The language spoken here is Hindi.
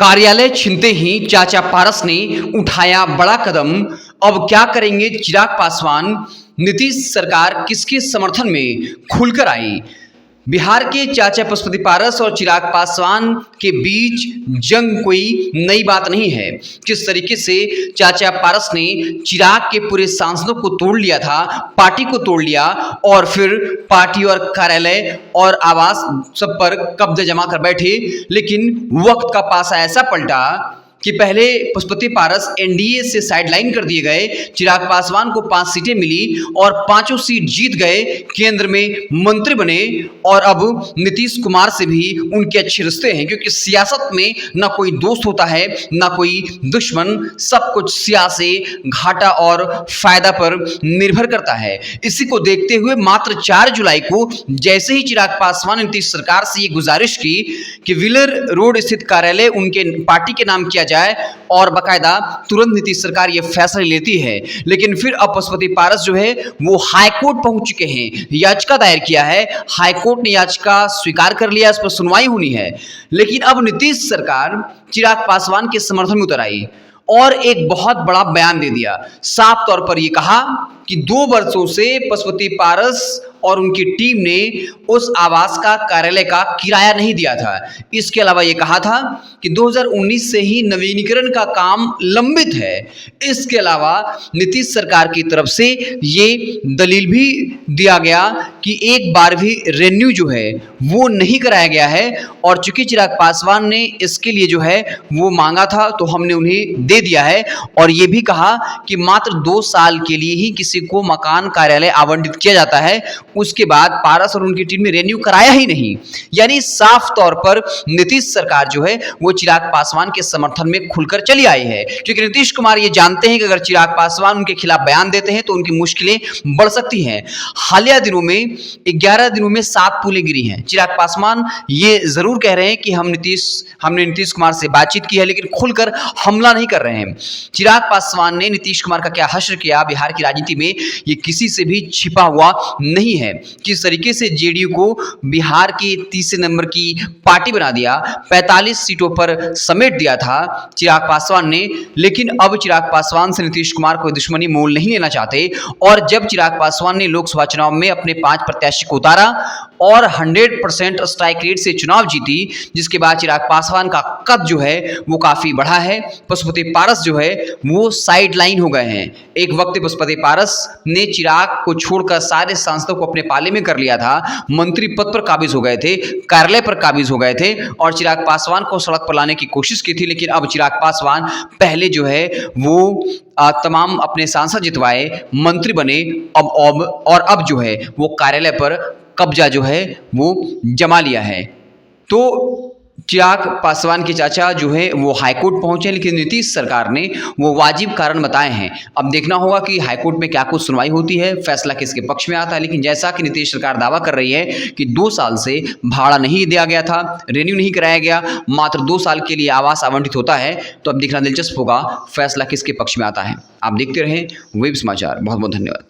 कार्यालय छीनते ही चाचा पारस ने उठाया बड़ा कदम। अब क्या करेंगे चिराग पासवान? नीतीश सरकार किसके समर्थन में खुलकर आई? बिहार के चाचा पशुपति पारस और चिराग पासवान के बीच जंग कोई नई बात नहीं है। किस तरीके से चाचा पारस ने चिराग के पूरे सांसदों को तोड़ लिया था, पार्टी को तोड़ लिया और फिर पार्टी और कार्यालय और आवास सब पर कब्जा जमा कर बैठे। लेकिन वक्त का पासा ऐसा पलटा कि पहले पशुपति पारस एनडीए से साइडलाइन कर दिए गए, चिराग पासवान को 5 सीटें मिली और 5 सीट जीत गए, केंद्र में मंत्री बने और अब नीतीश कुमार से भी उनके अच्छे रिश्ते हैं, क्योंकि सियासत में ना कोई दोस्त होता है ना कोई दुश्मन, सब कुछ सियासी घाटा और फायदा पर निर्भर करता है। इसी को देखते हुए मात्र 4 जुलाई को जैसे ही चिराग पासवान ने नीतीश सरकार से ये गुजारिश की कि व्हीलर रोड स्थित कार्यालय उनके पार्टी के नाम किया जाए और बकायदा तुरंत नीतीश सरकार ये फैसला लेती है। लेकिन फिर अब पशुपति पारस जो है वो हाईकोर्ट पहुंच चुके हैं, याचिका दायर किया है, हाईकोर्ट ने याचिका स्वीकार कर लिया, इस पर सुनवाई होनी है। लेकिन अब नीतीश सरकार चिराग पासवान के समर्थन में उतर आई और एक बहुत बड़ा बयान दे दिया। साफ तौर पर यह कहा कि 2 वर्षों से पशुपति पारस और उनकी टीम ने उस आवास का कार्यालय का किराया नहीं दिया था। इसके अलावा ये कहा था कि 2019 से ही नवीनीकरण का काम लंबित है। इसके अलावा नीतीश सरकार की तरफ से ये दलील भी दिया गया कि एक बार भी रेन्यू जो है वो नहीं कराया गया है और चूंकि चिराग पासवान ने इसके लिए जो है वो मांगा था तो हमने उन्हें दे दिया है। और ये भी कहा कि मात्र 2 साल के लिए ही किसी को मकान कार्यालय आवंटित किया जाता है, उसके बाद पारस और उनकी टीम ने रेन्यू कराया ही नहीं। यानी साफ तौर पर नीतीश सरकार जो है वो चिराग पासवान के समर्थन में खुलकर चली आई है, क्योंकि नीतीश कुमार ये जानते हैं कि अगर चिराग पासवान उनके खिलाफ बयान देते हैं तो उनकी मुश्किलें बढ़ सकती हैं। हालिया दिनों में 11 दिनों में 7 पुलें गिरी हैं। चिराग पासवान ये जरूर कह रहे हैं कि हमने नीतीश कुमार से बातचीत की है, लेकिन खुलकर हमला नहीं कर रहे हैं। चिराग पासवान ने नीतीश कुमार का क्या हश्र किया बिहार की राजनीति में, ये किसी से भी छिपा हुआ नहीं है। किस तरीके से जेडीयू को बिहार की तीसरे नंबर की पार्टी बना दिया, 45 सीटों पर समेट दिया था चिराग पासवान ने। लेकिन अब चिराग पासवान से नीतीश कुमार कोई दुश्मनी मोल नहीं लेना चाहते और जब चिराग पासवान ने लोकसभा चुनाव में अपने 5 प्रत्याशी को उतारा और 100% स्ट्राइक रेट से चुनाव जीती, जिसके बाद चिराग पासवान का कद जो है वो काफी बढ़ा है। पशुपति पारस जो है वो साइड लाइन हो गए हैं। एक वक्त पशुपति पारस ने चिराग को छोड़कर सारे सांसदों को अपने पाले में कर लिया था, मंत्री पद पर काबिज हो गए थे, कार्यालय पर काबिज हो गए थे और चिराग पासवान को सड़क पर लाने की कोशिश की थी। लेकिन अब चिराग पासवान पहले जो है वो तमाम अपने सांसद जितवाए, मंत्री बने, अब जो है वो कार्यालय पर कब्जा जो है वो जमा लिया है। तो चिराग पासवान के चाचा जो है वो हाईकोर्ट पहुंचे, लेकिन नीतीश सरकार ने वो वाजिब कारण बताए हैं। अब देखना होगा कि हाईकोर्ट में क्या कुछ सुनवाई होती है, फैसला किसके पक्ष में आता है। लेकिन जैसा कि नीतीश सरकार दावा कर रही है कि 2 साल से भाड़ा नहीं दिया गया था, रेन्यू नहीं कराया गया, मात्र 2 साल के लिए आवास आवंटित होता है, तो अब देखना दिलचस्प होगा फैसला किसके पक्ष में आता है। आप देखते रहें वेब समाचार। बहुत बहुत धन्यवाद।